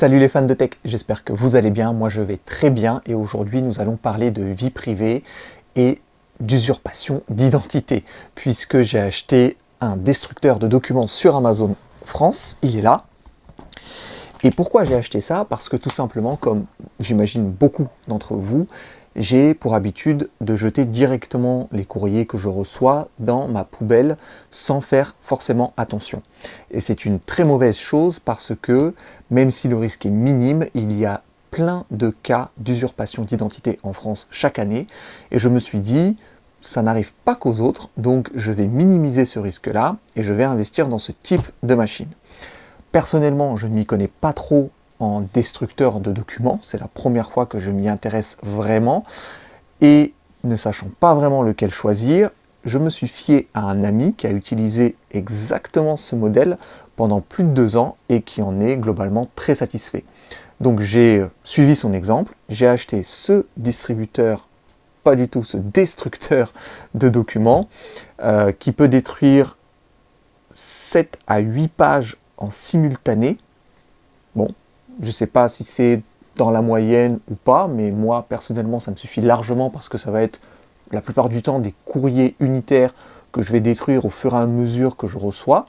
Salut les fans de tech, j'espère que vous allez bien, moi je vais très bien et aujourd'hui nous allons parler de vie privée et d'usurpation d'identité puisque j'ai acheté un destructeur de documents sur Amazon France, il est là. Et pourquoi j'ai acheté ça? Parce que tout simplement, comme j'imagine beaucoup d'entre vous, j'ai pour habitude de jeter directement les courriers que je reçois dans ma poubelle sans faire forcément attention. Et c'est une très mauvaise chose parce que même si le risque est minime, il y a plein de cas d'usurpation d'identité en France chaque année. Et je me suis dit, ça n'arrive pas qu'aux autres, donc je vais minimiser ce risque-là et je vais investir dans ce type de machine. Personnellement, je ne m'y connais pas trop en destructeur de documents, c'est la première fois que je m'y intéresse vraiment, et ne sachant pas vraiment lequel choisir, je me suis fié à un ami qui a utilisé exactement ce modèle pendant plus de 2 ans et qui en est globalement très satisfait. Donc j'ai suivi son exemple, j'ai acheté ce distributeur, pas du tout ce destructeur de documents, qui peut détruire 7 à 8 pages en simultané. Bon, je ne sais pas si c'est dans la moyenne ou pas, mais moi personnellement ça me suffit largement parce que ça va être la plupart du temps des courriers unitaires que je vais détruire au fur et à mesure que je reçois.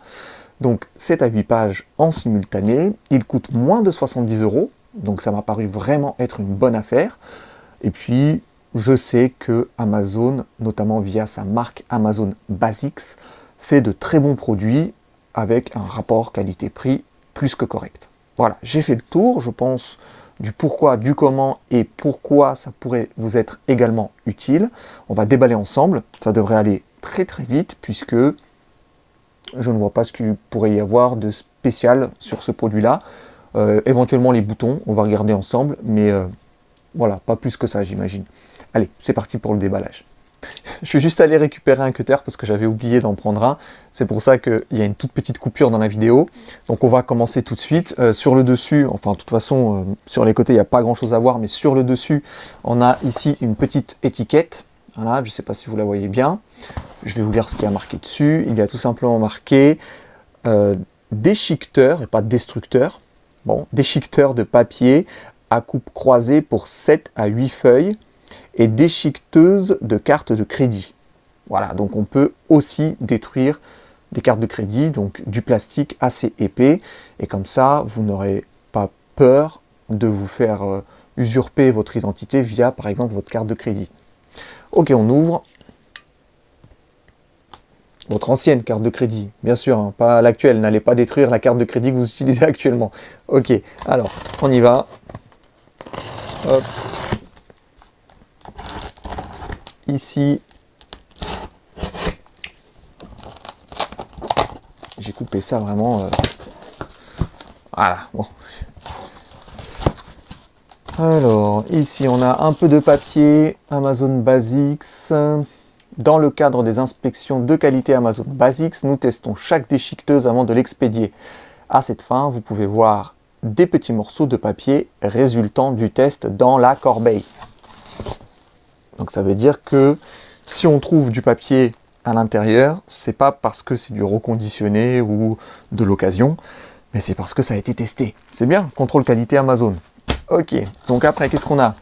Donc 7 à 8 pages en simultané, il coûte moins de 70 €, donc ça m'a paru vraiment être une bonne affaire. Et puis je sais que Amazon, notamment via sa marque Amazon Basics, fait de très bons produits avec un rapport qualité-prix plus que correct. Voilà, j'ai fait le tour, je pense, du pourquoi, du comment et pourquoi ça pourrait vous être également utile. On va déballer ensemble, ça devrait aller très très vite puisque je ne vois pas ce qu'il pourrait y avoir de spécial sur ce produit-là. Éventuellement les boutons, on va regarder ensemble, mais voilà, pas plus que ça j'imagine. Allez, c'est parti pour le déballage. Je suis juste allé récupérer un cutter parce que j'avais oublié d'en prendre un. C'est pour ça qu'il y a une toute petite coupure dans la vidéo. Donc on va commencer tout de suite. Sur le dessus, enfin de toute façon, sur les côtés, il n'y a pas grand chose à voir, mais sur le dessus, on a ici une petite étiquette. Voilà, je ne sais pas si vous la voyez bien. Je vais vous lire ce qu'il y a marqué dessus. Il y a tout simplement marqué déchiqueteur et pas destructeur. Bon, déchiqueteur de papier à coupe croisée pour 7 à 8 feuilles. Et déchiqueteuse de cartes de crédit. Voilà, donc on peut aussi détruire des cartes de crédit, donc du plastique assez épais, et comme ça, vous n'aurez pas peur de vous faire usurper votre identité via, par exemple, votre carte de crédit. Ok, on ouvre. Votre ancienne carte de crédit, bien sûr, hein, pas l'actuelle, n'allez pas détruire la carte de crédit que vous utilisez actuellement. Ok, alors, on y va. Hop. Ici, j'ai coupé ça vraiment. Voilà, bon. Alors, ici, on a un peu de papier Amazon Basics. Dans le cadre des inspections de qualité Amazon Basics, nous testons chaque déchiqueteuse avant de l'expédier. À cette fin, vous pouvez voir des petits morceaux de papier résultant du test dans la corbeille. Donc ça veut dire que si on trouve du papier à l'intérieur, c'est pas parce que c'est du reconditionné ou de l'occasion, mais c'est parce que ça a été testé. C'est bien, contrôle qualité Amazon. Ok, donc après, qu'est-ce qu'on a?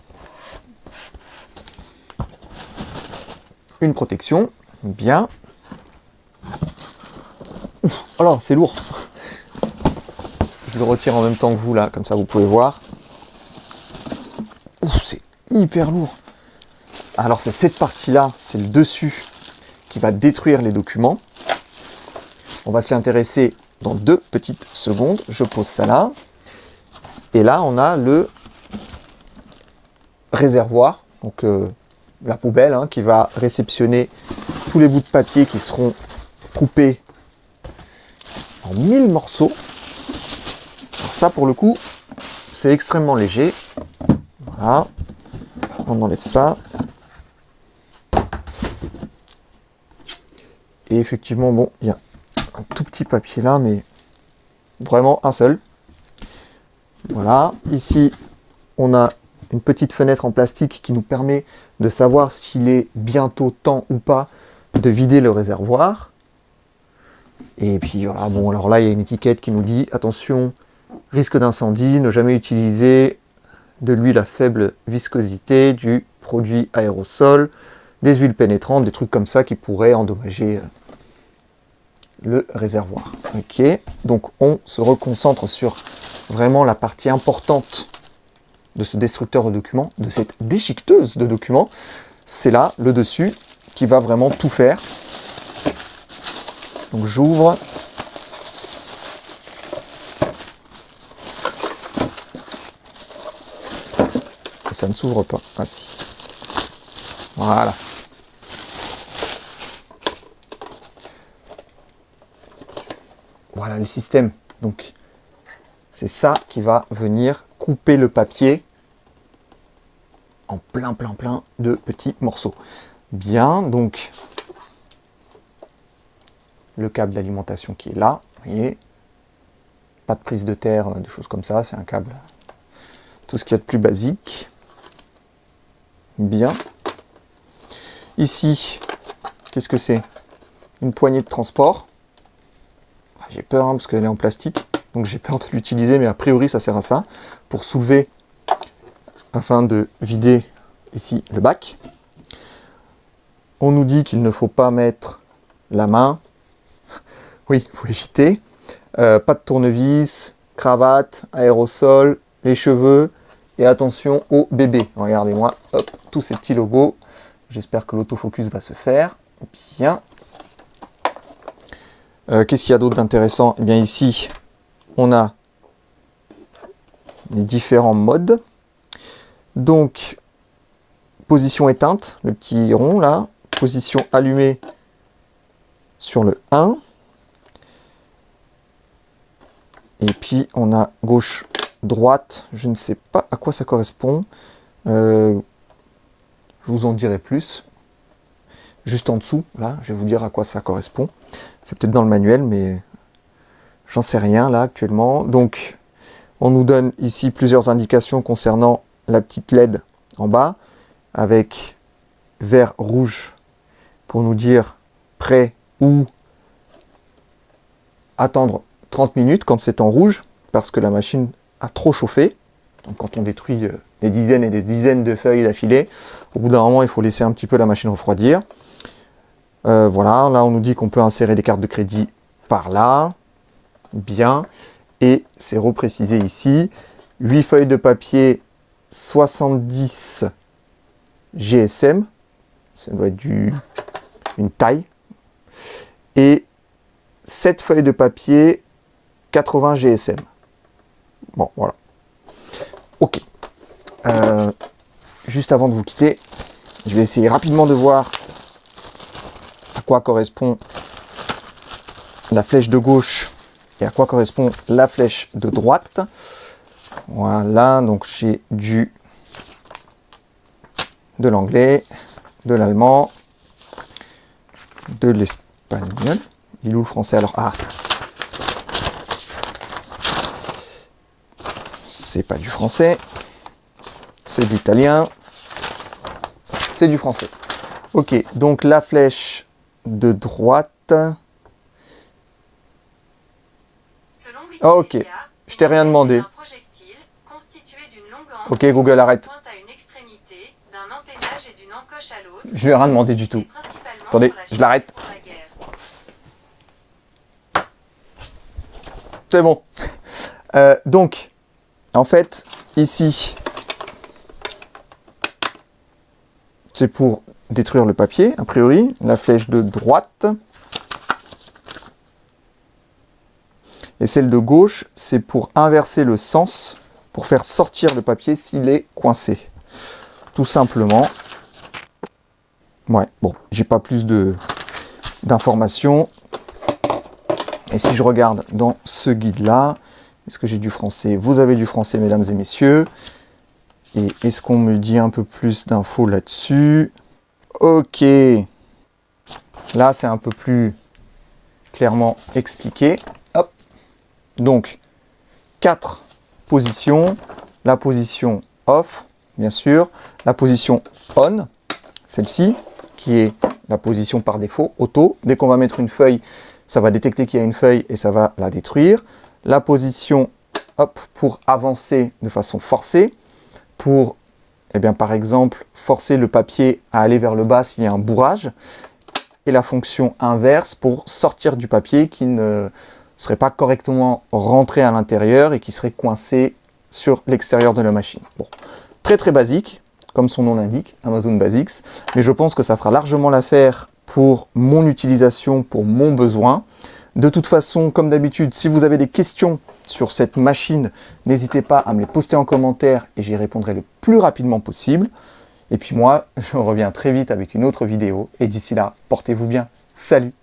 Une protection, bien. Ouf, alors c'est lourd. Je le retire en même temps que vous là, comme ça vous pouvez voir. Ouf, c'est hyper lourd. Alors c'est cette partie-là, c'est le dessus qui va détruire les documents. On va s'y intéresser dans 2 petites secondes. Je pose ça là. Et là, on a le réservoir, donc la poubelle, hein, qui va réceptionner tous les bouts de papier qui seront coupés en 1000 morceaux. Alors ça, pour le coup, c'est extrêmement léger. Voilà. On enlève ça. Et effectivement, bon, il y a un tout petit papier là, mais vraiment un seul. Voilà. Ici, on a une petite fenêtre en plastique qui nous permet de savoir s'il est bientôt temps ou pas de vider le réservoir. Et puis voilà, bon, alors là, il y a une étiquette qui nous dit attention, Risque d'incendie, ne jamais utiliser de l'huile à faible viscosité, du produit aérosol, des huiles pénétrantes, des trucs comme ça qui pourraient endommager le réservoir. Ok, donc on se reconcentre sur vraiment la partie importante de ce destructeur de documents, de cette déchiqueteuse de documents. C'est là, le dessus, qui va vraiment tout faire. Donc j'ouvre. Et ça ne s'ouvre pas. Ah si. Voilà. Voilà le système. Donc c'est ça qui va venir couper le papier en plein de petits morceaux. Bien, donc le câble d'alimentation qui est là, vous voyez, pas de prise de terre, des choses comme ça, c'est un câble, tout ce qu'il y a de plus basique. Bien. Ici, qu'est-ce que c'est? Une poignée de transport. J'ai peur parce qu'elle est en plastique, donc j'ai peur de l'utiliser, mais a priori ça sert à ça, pour soulever, afin de vider ici le bac. On nous dit qu'il ne faut pas mettre la main. Oui, il faut éviter. Pas de tournevis, cravate, aérosol, les cheveux, et attention au bébé. Regardez-moi, hop, tous ces petits logos. J'espère que l'autofocus va se faire. Bien. Qu'est-ce qu'il y a d'autre d'intéressant? Eh bien ici, on a les différents modes. Donc, position éteinte, le petit rond là. Position allumée sur le 1. Et puis, on a gauche, droite. Je ne sais pas à quoi ça correspond. Je vous en dirai plus. Juste en dessous, là, je vais vous dire à quoi ça correspond. C'est peut-être dans le manuel, mais j'en sais rien là actuellement. Donc, on nous donne ici plusieurs indications concernant la petite LED en bas, avec vert, rouge, pour nous dire prêt ou attendre 30 minutes quand c'est en rouge, parce que la machine a trop chauffé. Donc quand on détruit des dizaines et des dizaines de feuilles d'affilée, au bout d'un moment, il faut laisser un petit peu la machine refroidir. Voilà, là on nous dit qu'on peut insérer des cartes de crédit par là. Bien. Et c'est reprécisé ici. 8 feuilles de papier, 70 GSM. Ça doit être une taille. Et 7 feuilles de papier, 80 GSM. Bon, voilà. Ok. Juste avant de vous quitter, je vais essayer rapidement de voir à quoi correspond la flèche de gauche et à quoi correspond la flèche de droite. Voilà, donc j'ai de l'anglais, de l'allemand, de l'espagnol. Il est où le français alors? Ah, c'est pas du français, c'est de l'italien, c'est du français. Ok, donc la flèche de droite. Ah, ok, je t'ai rien demandé. Ok, Google, arrête. Je lui ai rien demandé du tout. Attendez, je l'arrête. C'est bon. Donc, en fait, ici, c'est pour détruire le papier, a priori. La flèche de droite. Et celle de gauche, c'est pour inverser le sens, pour faire sortir le papier s'il est coincé. Tout simplement. Ouais, bon, j'ai pas plus d'informations. Et si je regarde dans ce guide-là, est-ce que j'ai du français? Vous avez du français, mesdames et messieurs. Et est-ce qu'on me dit un peu plus d'infos là-dessus? Ok. Là, c'est un peu plus clairement expliqué. Hop. Donc, 4 positions. La position off, bien sûr. La position on, celle-ci, qui est la position par défaut, auto. Dès qu'on va mettre une feuille, ça va détecter qu'il y a une feuille et ça va la détruire. La position hop, pour avancer de façon forcée, pour, eh bien, par exemple, forcer le papier à aller vers le bas s'il y a un bourrage, et la fonction inverse pour sortir du papier qui ne serait pas correctement rentré à l'intérieur et qui serait coincé sur l'extérieur de la machine. Bon, très très basique, comme son nom l'indique, Amazon Basics, mais je pense que ça fera largement l'affaire pour mon utilisation, pour mon besoin. De toute façon, comme d'habitude, si vous avez des questions sur cette machine, n'hésitez pas à me les poster en commentaire et j'y répondrai le plus rapidement possible. Et puis moi, je reviens très vite avec une autre vidéo. Et d'ici là, portez-vous bien. Salut!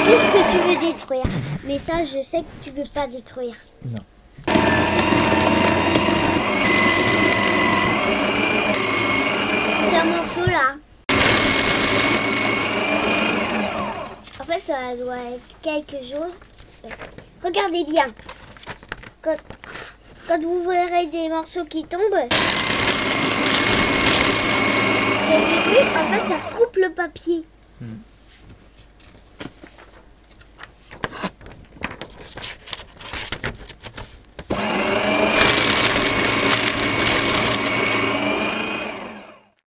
Tout ce que tu veux détruire. Mais ça, je sais que tu veux pas détruire. Non. C'est un morceau là. En fait, ça doit être quelque chose. Regardez bien. Quand vous verrez des morceaux qui tombent, vous avez vu, en fait, ça coupe le papier.